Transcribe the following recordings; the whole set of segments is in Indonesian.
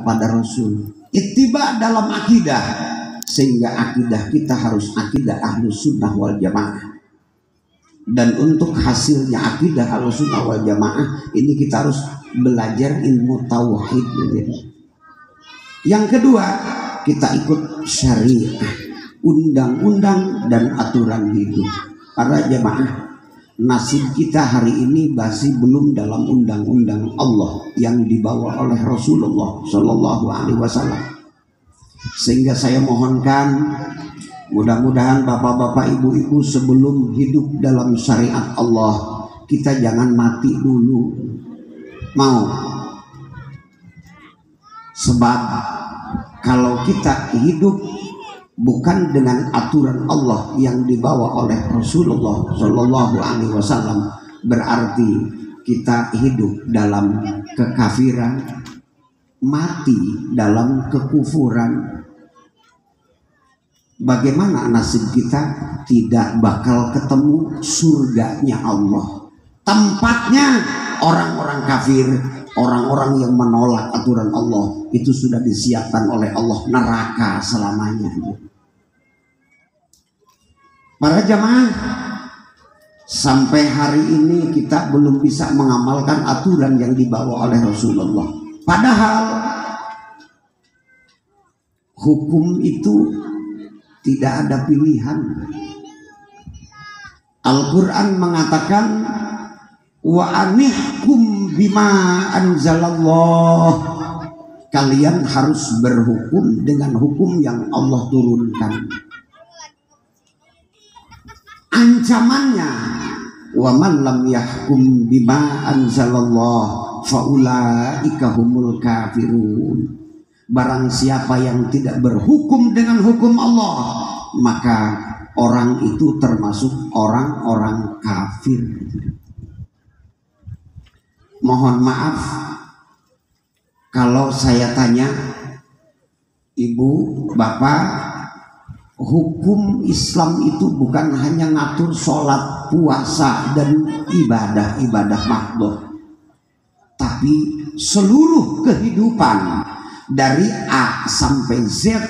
kepada Rasul, ittiba dalam akidah, sehingga akidah kita harus akidah Ahlus Sunnah wal Jamaah. Dan untuk hasilnya akidah Ahlus Sunnah wal Jamaah ini kita harus belajar ilmu tauhid. Yang kedua, kita ikut syariah, undang-undang dan aturan hidup. Para jamaah, nasib kita hari ini masih belum dalam undang-undang Allah yang dibawa oleh Rasulullah Shallallahu Alaihi Wasallam. Sehingga saya mohonkan, mudah-mudahan bapak-bapak, ibu-ibu sebelum hidup dalam syariat Allah, kita jangan mati dulu. Mau? Sebab kalau kita hidup bukan dengan aturan Allah yang dibawa oleh Rasulullah Shallallahu Alaihi Wasallam, berarti kita hidup dalam kekafiran, mati dalam kekufuran. Bagaimana nasib kita? Tidak bakal ketemu surganya Allah. Tempatnya orang-orang kafir, orang-orang yang menolak aturan Allah, itu sudah disiapkan oleh Allah neraka selamanya. Para jamaah, sampai hari ini kita belum bisa mengamalkan aturan yang dibawa oleh Rasulullah. Padahal hukum itu tidak ada pilihan. Al-Quran mengatakan, wa anihkum bima anzalallah, kalian harus berhukum dengan hukum yang Allah turunkan. Ancamannya, wa man lam yahkum bima anzalallah faulaika humul kafirun. Barang siapa yang tidak berhukum dengan hukum Allah, maka orang itu termasuk orang-orang kafir. Mohon maaf kalau saya tanya, ibu, bapak, hukum Islam itu bukan hanya ngatur sholat, puasa, dan ibadah makhluk, tapi seluruh kehidupan dari A sampai Z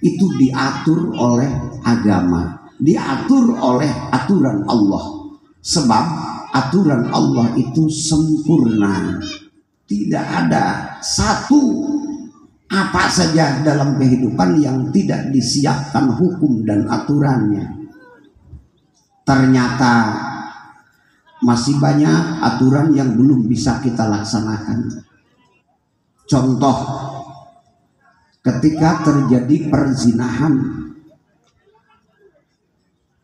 itu diatur oleh agama, diatur oleh aturan Allah. Sebab aturan Allah itu sempurna, tidak ada satu apa saja dalam kehidupan yang tidak disiapkan hukum dan aturannya. Ternyata masih banyak aturan yang belum bisa kita laksanakan. Contoh, ketika terjadi perzinahan,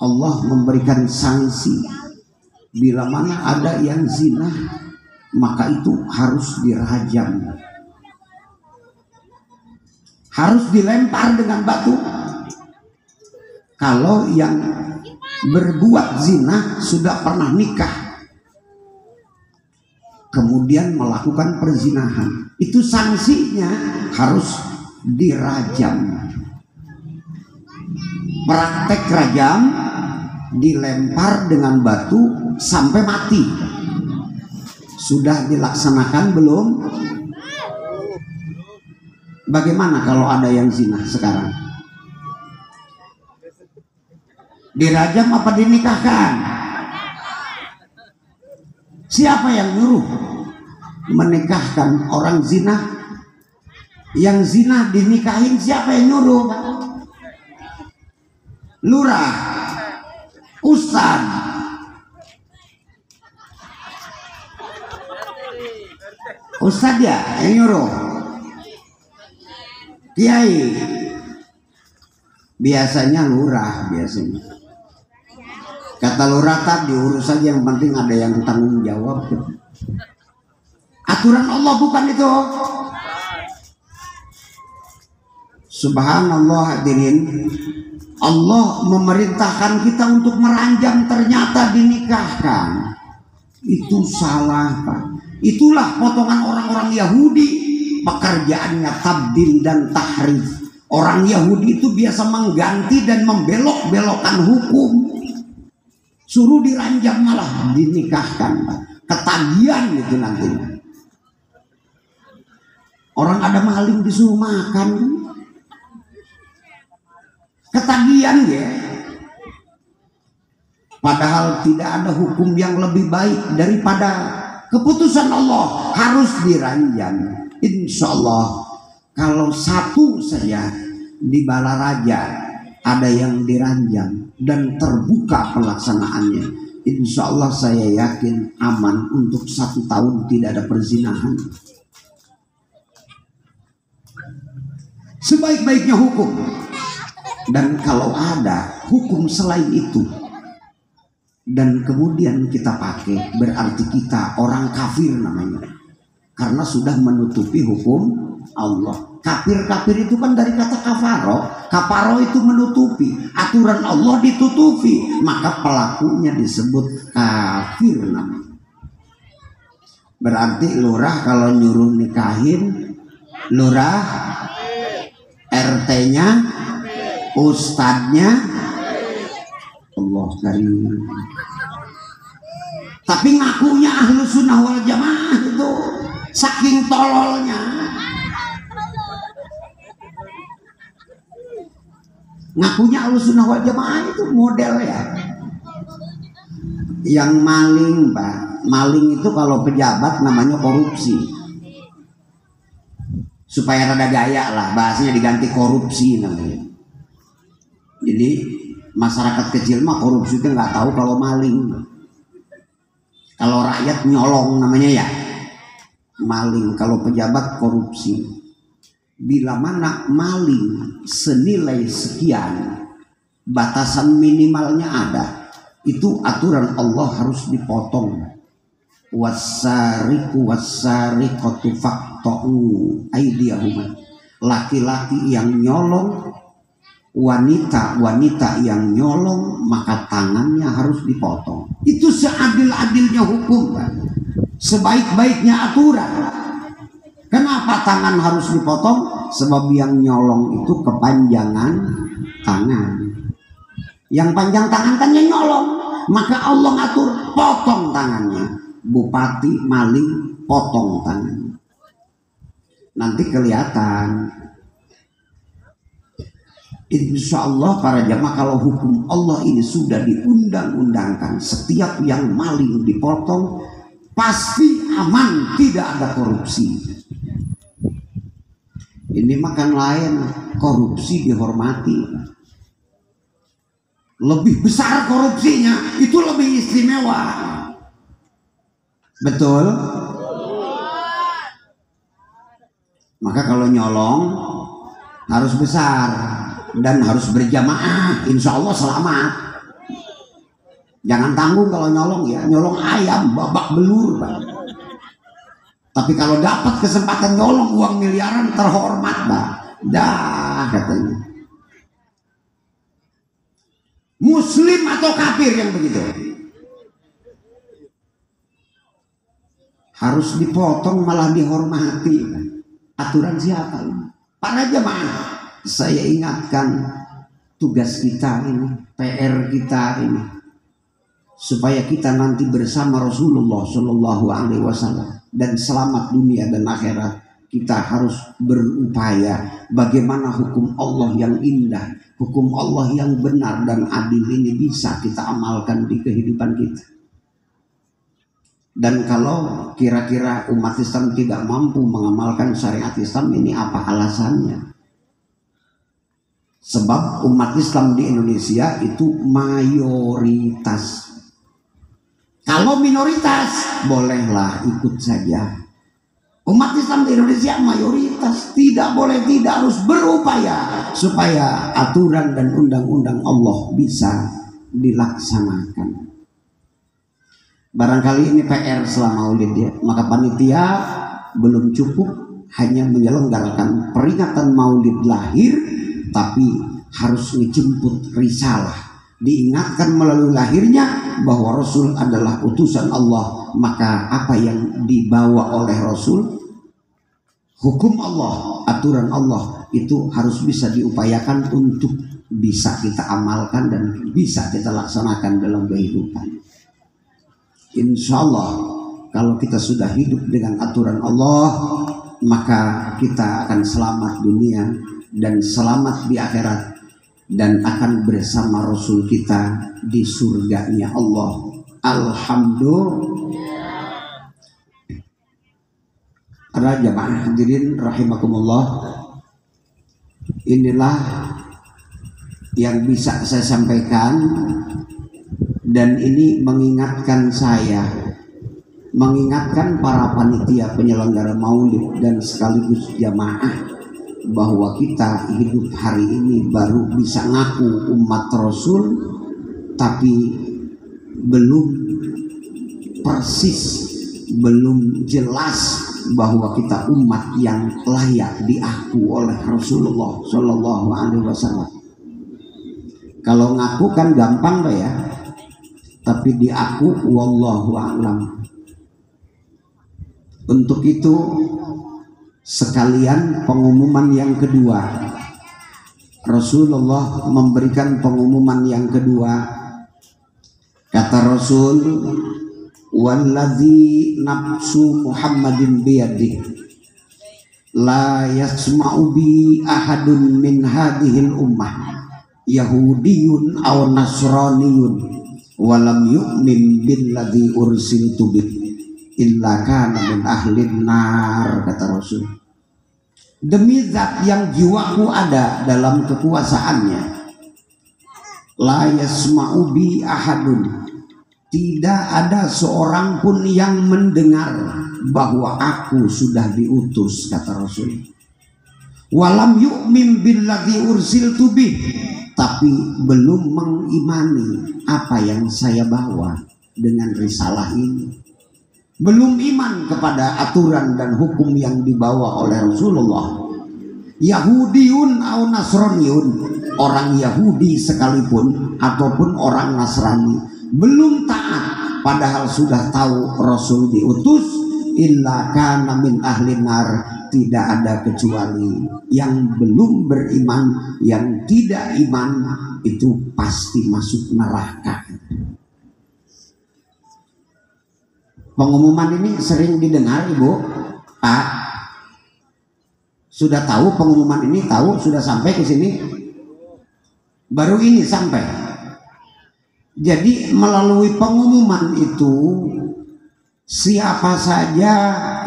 Allah memberikan sanksi. Bila mana ada yang zina, maka itu harus dirajam, harus dilempar dengan batu. Kalau yang berbuat zina sudah pernah nikah, kemudian melakukan perzinahan, itu sanksinya harus dirajam. Praktek rajam, dilempar dengan batu sampai mati. Sudah dilaksanakan belum? Bagaimana kalau ada yang zina sekarang? Dirajam apa dinikahkan? Siapa yang nyuruh menikahkan orang zina? Yang zina dinikahin siapa yang nyuruh? Lurah, ustaz. Ustaz ya yang nyuruh. Kiai, biasanya lurah, biasanya. Kata lurah, tak diurus saja, yang penting ada yang tanggung jawab. Aturan Allah bukan itu. Subhanallah hadirin, Allah memerintahkan kita untuk meranjam, ternyata dinikahkan. Itu salah, Pak. Itulah potongan orang-orang Yahudi, pekerjaannya tabdil dan tahrif. Orang Yahudi itu biasa mengganti dan membelok-belokkan hukum. Suruh diranjam malah dinikahkan, Pak. Ketagihan itu nantinya. Orang ada maling disuruh makan, ketagihan ya. Padahal tidak ada hukum yang lebih baik daripada keputusan Allah, harus diranjang. Insya Allah kalau satu saja di Balaraja ada yang diranjang dan terbuka pelaksanaannya, insya Allah saya yakin aman untuk 1 tahun tidak ada perzinahan. Sebaik-baiknya hukum. Dan kalau ada hukum selain itu dan kemudian kita pakai, berarti kita orang kafir namanya, karena sudah menutupi hukum Allah. Kafir-kafir itu kan dari kata kafaro. Kafaro itu menutupi, aturan Allah ditutupi, maka pelakunya disebut kafir namanya. Berarti lurah kalau nyuruh nikahin, lurah RT-nya, ustadznya, Allah karim. Tapi ngakunya ahlu sunnah wal jamaah itu, saking tololnya. Ngakunya ahlu sunnah wal jamaah itu model ya. Yang maling, Pak, maling itu kalau pejabat namanya korupsi. Supaya rada gaya lah, bahasanya diganti korupsi namanya. Jadi masyarakat kecil mah korupsi itu nggak tahu kalau maling. Kalau rakyat nyolong namanya ya maling. Kalau pejabat korupsi. Bila mana maling senilai sekian, batasan minimalnya ada, itu aturan Allah harus dipotong. Wasariku wasariqatu faqta'u aydiyahuma. Laki-laki yang nyolong, wanita yang nyolong, maka tangannya harus dipotong. Itu seadil-adilnya hukum, kan? Sebaik-baiknya aturan. Kenapa tangan harus dipotong? Sebab yang nyolong itu kepanjangan tangan. Yang panjang tangan kan yang nyolong, maka Allah ngatur potong tangannya. Bupati maling potong tangan, nanti kelihatan. Insya Allah para jamaah, kalau hukum Allah ini sudah diundang-undangkan, setiap yang maling dipotong, pasti aman, tidak ada korupsi. Ini makan lain, korupsi dihormati. Lebih besar korupsinya, itu lebih istimewa. Betul? Maka kalau nyolong harus besar dan harus berjamaah, insya Allah selamat. Jangan tanggung kalau nyolong ya, nyolong ayam babak belur, Pak. Tapi kalau dapat kesempatan nyolong uang miliaran, terhormat, Pak. Dah katanya. Muslim atau kafir yang begitu? Harus dipotong malah dihormati. Aturan siapa ini? Para jemaah, saya ingatkan tugas kita ini, PR kita ini, supaya kita nanti bersama Rasulullah Shallallahu Alaihi Wasallam dan selamat dunia dan akhirat. Kita harus berupaya bagaimana hukum Allah yang indah, hukum Allah yang benar dan adil ini bisa kita amalkan di kehidupan kita. Dan kalau kira-kira umat Islam tidak mampu mengamalkan syariat Islam ini, apa alasannya? Sebab umat Islam di Indonesia itu mayoritas. Kalau minoritas, bolehlah ikut saja. Umat Islam di Indonesia mayoritas, tidak boleh, tidak, harus berupaya supaya aturan dan undang-undang Allah bisa dilaksanakan. Barangkali ini PR selama Maulid ya, maka panitia belum cukup hanya menyelenggarakan peringatan Maulid lahir, tapi harus menjemput risalah, diingatkan melalui lahirnya bahwa Rasul adalah utusan Allah. Maka apa yang dibawa oleh Rasul, hukum Allah, aturan Allah, itu harus bisa diupayakan untuk bisa kita amalkan dan bisa kita laksanakan dalam kehidupan. Insya Allah kalau kita sudah hidup dengan aturan Allah, maka kita akan selamat dunia dan selamat di akhirat, dan akan bersama Rasul kita di surganya Allah. Alhamdulillah. Para jamaah hadirin rahimakumullah, inilah yang bisa saya sampaikan, dan ini mengingatkan saya, mengingatkan para panitia penyelenggara maulid dan sekaligus jamaah, bahwa kita hidup hari ini baru bisa ngaku umat Rasul, tapi belum persis, belum jelas bahwa kita umat yang layak diaku oleh Rasulullah Shallallahu Alaihi Wasallam. Kalau ngaku kan gampang lah ya, tapi diaku wallahu a'lam. Untuk itu sekalian pengumuman yang kedua, Rasulullah memberikan pengumuman yang kedua. Kata Rasul, walladzi nafsu Muhammadin biyadi la yasma'u bi ahadun min hadhil ummah yahudiyun aw nasraniyun walam yu'min billadzi ursiltu bih illa kana min ahlin nar. Kata Rasul, demi zat yang jiwaku ada dalam kekuasaannya, la yasma'u bi ahadun, tidak ada seorang pun yang mendengar bahwa aku sudah diutus, kata Rasul. Walam yu'min billadzi ursiltu bih, tapi belum mengimani apa yang saya bawa dengan risalah ini. Belum iman kepada aturan dan hukum yang dibawa oleh Rasulullah. Yahudiyun au nasraniyun, orang Yahudi sekalipun ataupun orang Nasrani, belum taat padahal sudah tahu Rasul diutus, illa kana min ahlin nar, tidak ada kecuali yang belum beriman, yang tidak iman itu pasti masuk neraka. Pengumuman ini sering didengar Ibu, Pak. Sudah tahu pengumuman ini, tahu sudah sampai ke sini? Baru ini sampai. Jadi melalui pengumuman itu, siapa saja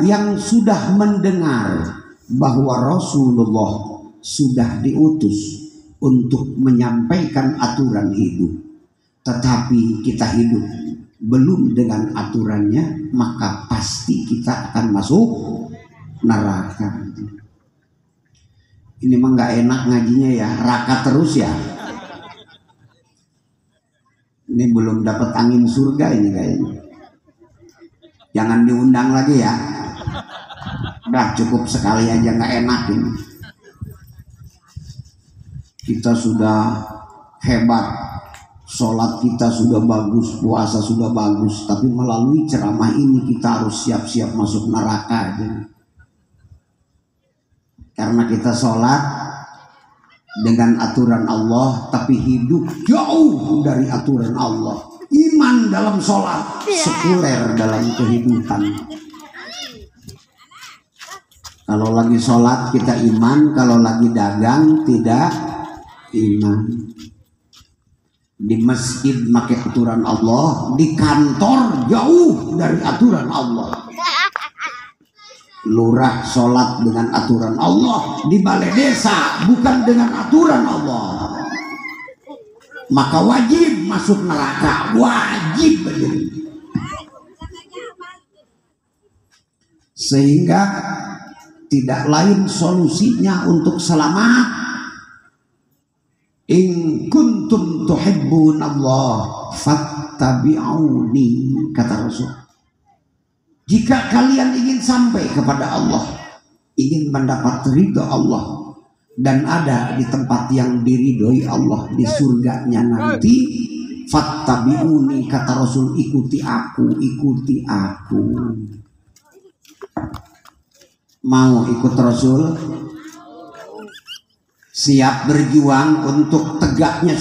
yang sudah mendengar bahwa Rasulullah sudah diutus untuk menyampaikan aturan hidup, tetapi kita hidup belum dengan aturannya, maka pasti kita akan masuk neraka. Ini mah nggak enak ngajinya ya, raka terus ya. Ini belum dapat angin surga ini kayaknya. Jangan diundang lagi ya. Udah cukup sekali aja, nggak enak ini. Kita sudah hebat, sholat kita sudah bagus, puasa sudah bagus, tapi melalui ceramah ini kita harus siap-siap masuk neraka aja. Karena kita sholat dengan aturan Allah, tapi hidup jauh dari aturan Allah. Iman dalam sholat, sekuler dalam kehidupan. Kalau lagi sholat kita iman, kalau lagi dagang tidak iman. Di masjid pakai aturan Allah, di kantor jauh dari aturan Allah. Lurah sholat dengan aturan Allah, di balai desa bukan dengan aturan Allah, maka wajib masuk neraka, wajib berdiri. Sehingga tidak lain solusinya untuk selamat, in kuntum tuhibbunallah fattabi'uni, kata Rasul. Jika kalian ingin sampai kepada Allah, ingin mendapat ridho Allah, dan ada di tempat yang diridhoi Allah, di surganya nanti, fattabi'uni, kata Rasul, ikuti aku, ikuti aku. Mau ikut Rasul? Siap berjuang untuk tegaknya